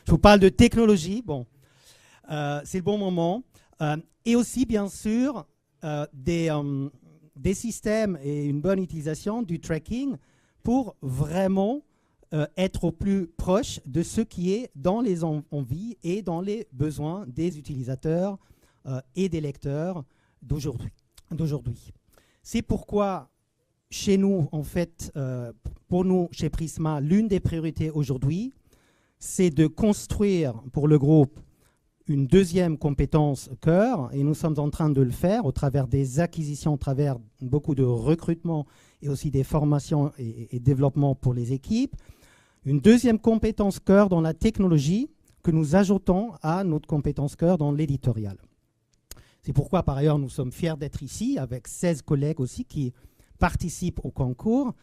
je vous parle de technologie. Bon, c'est le bon moment. Et aussi, bien sûr, des systèmes et une bonne utilisation du tracking pour vraiment être au plus proche de ce qui est dans les envies et dans les besoins des utilisateurs et des lecteurs d'aujourd'hui. C'est pourquoi, chez nous, en fait, pour nous, chez Prisma, l'une des priorités aujourd'hui, c'est de construire pour le groupe une deuxième compétence cœur, et nous sommes en train de le faire au travers des acquisitions, au travers beaucoup de recrutement et aussi des formations et développement pour les équipes. Une deuxième compétence cœur dans la technologie que nous ajoutons à notre compétence cœur dans l'éditorial. C'est pourquoi, par ailleurs, nous sommes fiers d'être ici avec 16 collègues aussi qui participent au concours,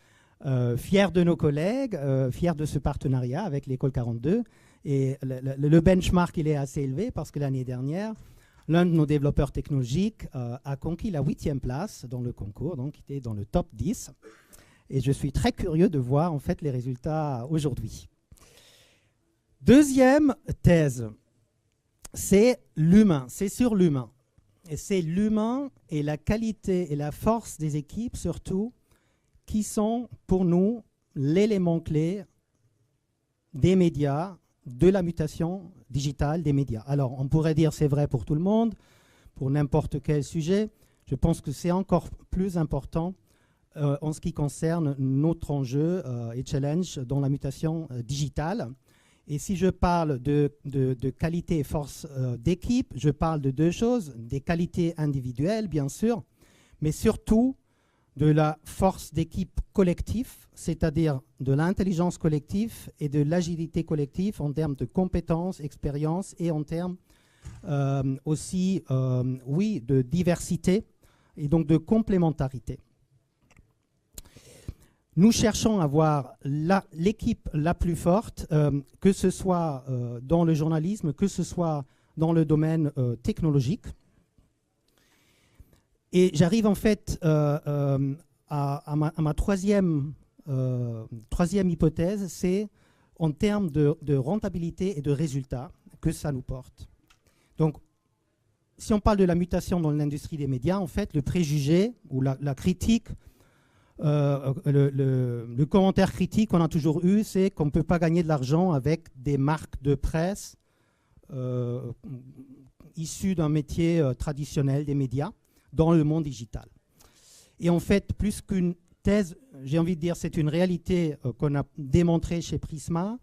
fiers de nos collègues, fiers de ce partenariat avec l'École 42. Et le benchmark, il est assez élevé parce que l'année dernière, l'un de nos développeurs technologiques a conquis la 8e place dans le concours, donc il était dans le top 10. Et je suis très curieux de voir en fait les résultats aujourd'hui. Deuxième thèse, c'est l'humain, c'est sur l'humain. Et c'est l'humain et la qualité et la force des équipes surtout qui sont pour nous l'élément clé des médias, de la mutation digitale des médias. Alors, on pourrait dire c'est vrai pour tout le monde, pour n'importe quel sujet. Je pense que c'est encore plus important en ce qui concerne notre enjeu et challenge dans la mutation digitale. Et si je parle de qualité et force d'équipe, je parle de deux choses, des qualités individuelles, bien sûr, mais surtout de la force d'équipe collective, c'est-à-dire de l'intelligence collective et de l'agilité collective en termes de compétences, expérience et en termes aussi, oui, de diversité et donc de complémentarité. Nous cherchons à avoir l'équipe la plus forte, que ce soit dans le journalisme, que ce soit dans le domaine technologique. Et j'arrive en fait à ma troisième hypothèse, c'est en termes de rentabilité et de résultats que ça nous porte. Donc, si on parle de la mutation dans l'industrie des médias, en fait, le préjugé ou la critique, le commentaire critique qu'on a toujours eu, c'est qu'on ne peut pas gagner de l'argent avec des marques de presse issues d'un métier traditionnel des médias dans le monde digital. Et en fait, plus qu'une thèse, j'ai envie de dire, c'est une réalité qu'on a démontrée chez Prisma,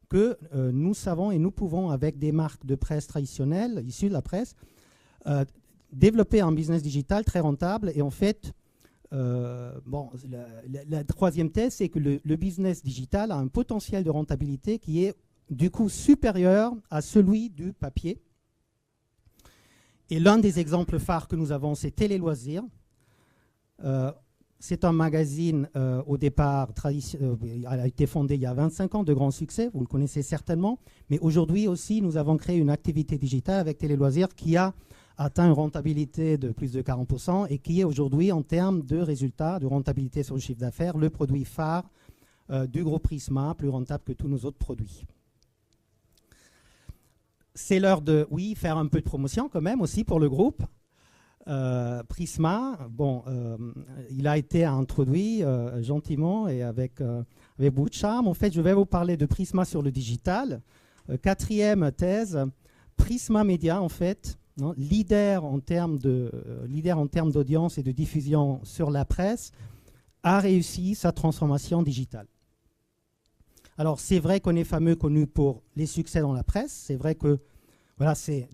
que nous savons et nous pouvons, avec des marques de presse traditionnelles, issues de la presse, développer un business digital très rentable. Et en fait, la troisième thèse, c'est que le business digital a un potentiel de rentabilité qui est du coup supérieur à celui du papier. Et l'un des exemples phares que nous avons, c'est Télé Loisirs. C'est un magazine au départ, il a été fondé il y a 25 ans, de grand succès, vous le connaissez certainement. Mais aujourd'hui aussi, nous avons créé une activité digitale avec Télé Loisirs qui a atteint une rentabilité de plus de 40% et qui est aujourd'hui, en termes de résultats, de rentabilité sur le chiffre d'affaires, le produit phare du groupe Prisma, plus rentable que tous nos autres produits. C'est l'heure de, oui, faire un peu de promotion quand même aussi pour le groupe. Prisma, bon, il a été introduit gentiment et avec beaucoup de charme. En fait, je vais vous parler de Prisma sur le digital. Quatrième thèse, Prisma Media, en fait, non, leader en termes d'audience et de diffusion sur la presse, a réussi sa transformation digitale. Alors, c'est vrai qu'on est connu pour les succès dans la presse. C'est vrai que voilà, c'est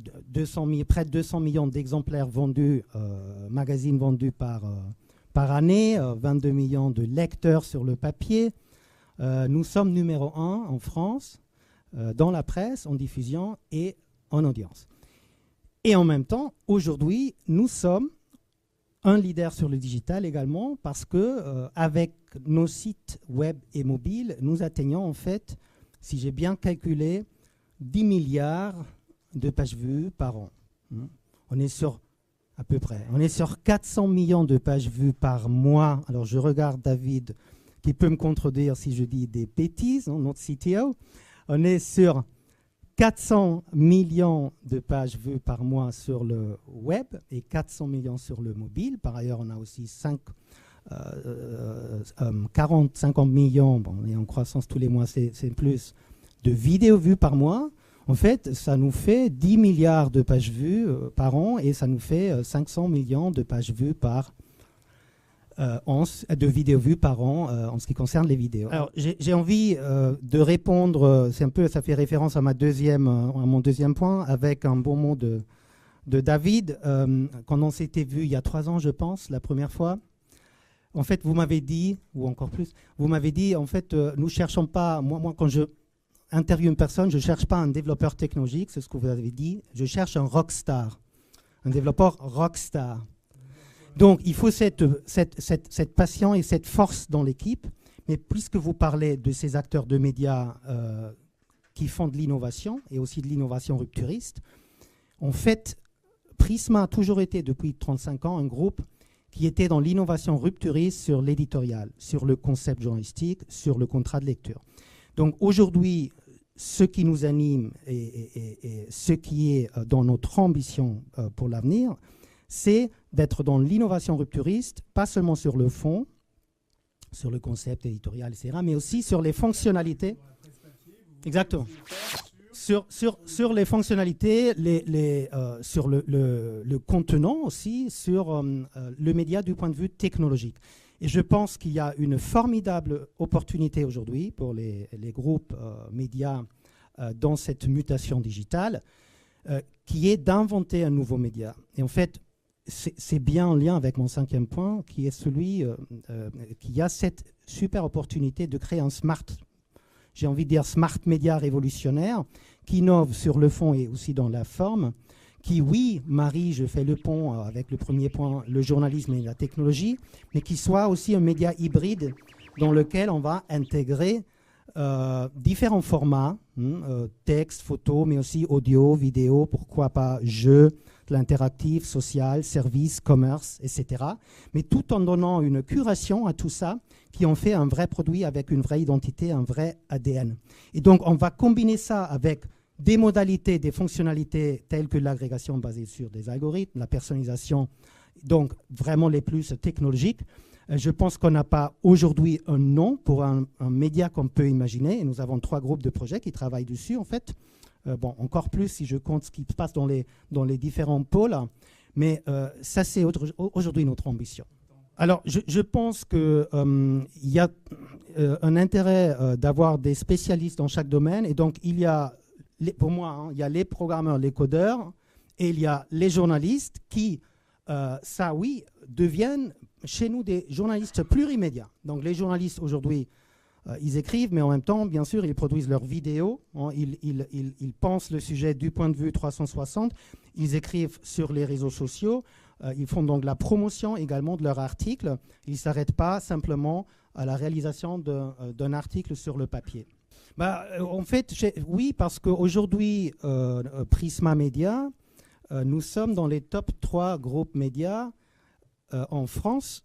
près de 200 millions d'exemplaires vendus, magazines vendus par année, 22 millions de lecteurs sur le papier. Nous sommes numéro 1 en France dans la presse, en diffusion et en audience. Et en même temps, aujourd'hui, nous sommes un leader sur le digital également parce que avec nos sites web et mobiles, nous atteignons en fait, si j'ai bien calculé, 10 milliards de pages vues par an. On est sur à peu près. On est sur 400 millions de pages vues par mois. Alors je regarde David qui peut me contredire si je dis des bêtises, notre CTO. On est sur 400 millions de pages vues par mois sur le web et 400 millions sur le mobile. Par ailleurs, on a aussi 40-50 millions, bon, on est en croissance tous les mois, c'est plus, de vidéos vues par mois. En fait, ça nous fait 10 milliards de pages vues par an et ça nous fait 500 millions de pages vues de vidéos vues par an en ce qui concerne les vidéos. Alors, j'ai envie de répondre, ça fait référence à mon deuxième point, avec un bon mot de David, quand on s'était vu il y a 3 ans, je pense, la première fois. En fait, vous m'avez dit, ou encore plus, vous m'avez dit, en fait, nous cherchons pas, moi quand je interviewe une personne, je ne cherche pas un développeur technologique, c'est ce que vous avez dit, je cherche un rockstar, un développeur rockstar. Donc, il faut cette passion et cette force dans l'équipe. Mais puisque vous parlez de ces acteurs de médias qui font de l'innovation et aussi de l'innovation rupturiste, en fait, Prisma a toujours été, depuis 35 ans, un groupe qui était dans l'innovation rupturiste sur l'éditorial, sur le concept journalistique, sur le contrat de lecture. Donc, aujourd'hui, ce qui nous anime et ce qui est dans notre ambition pour l'avenir, c'est d'être dans l'innovation rupturiste, pas seulement sur le fond, sur le concept éditorial, etc., mais aussi sur les fonctionnalités. Exactement. Sur les fonctionnalités, sur le contenant aussi, sur le média du point de vue technologique. Et je pense qu'il y a une formidable opportunité aujourd'hui pour les groupes médias dans cette mutation digitale, qui est d'inventer un nouveau média. Et en fait, c'est bien en lien avec mon 5e point, qui est celui qu'il y a cette super opportunité de créer un j'ai envie de dire smart média révolutionnaire, qui innove sur le fond et aussi dans la forme, qui, oui, marie, je fais le pont avec le premier point, le journalisme et la technologie, mais qui soit aussi un média hybride dans lequel on va intégrer différents formats, texte, photo, mais aussi audio, vidéo, pourquoi pas jeux, l'interactif, social, service, commerce, etc. Mais tout en donnant une curation à tout ça qui en fait un vrai produit avec une vraie identité, un vrai ADN. Et donc, on va combiner ça avec des modalités, des fonctionnalités telles que l'agrégation basée sur des algorithmes, la personnalisation, donc vraiment les plus technologiques. Je pense qu'on n'a pas aujourd'hui un nom pour un média qu'on peut imaginer. Et nous avons 3 groupes de projets qui travaillent dessus, en fait. Bon, encore plus si je compte ce qui se passe dans les différents pôles. Mais ça, c'est aujourd'hui notre ambition. Alors, je pense qu'il y a un intérêt d'avoir des spécialistes dans chaque domaine. Et donc, il y a, pour moi, il y a les programmeurs, les codeurs, et il y a les journalistes qui, ça oui, deviennent chez nous des journalistes plurimédias. Donc, les journalistes aujourd'hui, ils écrivent, mais en même temps, bien sûr, ils produisent leurs vidéos. Hein, ils pensent le sujet du point de vue 360. Ils écrivent sur les réseaux sociaux. Ils font donc la promotion également de leurs articles. Ils ne s'arrêtent pas simplement à la réalisation d'un article sur le papier. En fait, oui, parce qu'aujourd'hui, Prisma Media, nous sommes dans les top 3 groupes médias en France,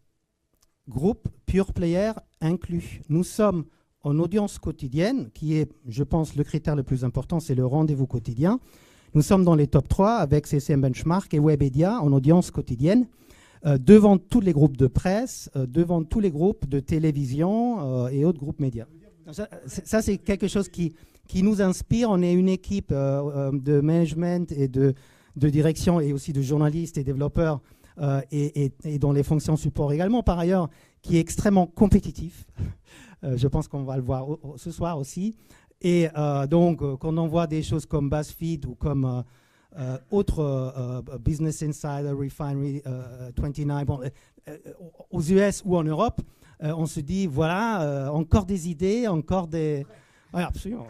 groupe pure player inclus. Nous sommes en audience quotidienne, qui est, je pense, le critère le plus important, c'est le rendez-vous quotidien. Nous sommes dans les top 3 avec CCM Benchmark et Webedia en audience quotidienne, devant tous les groupes de presse, devant tous les groupes de télévision et autres groupes médias. Ça c'est quelque chose qui nous inspire. On est une équipe de management et de direction et aussi de journalistes et développeurs et dans les fonctions support également, par ailleurs, qui est extrêmement compétitif. Je pense qu'on va le voir ce soir aussi. Et donc, quand on voit des choses comme BuzzFeed ou comme autres Business Insider, Refinery 29, bon, aux US ou en Europe, on se dit, voilà, encore des idées, encore des... Oui, absolument.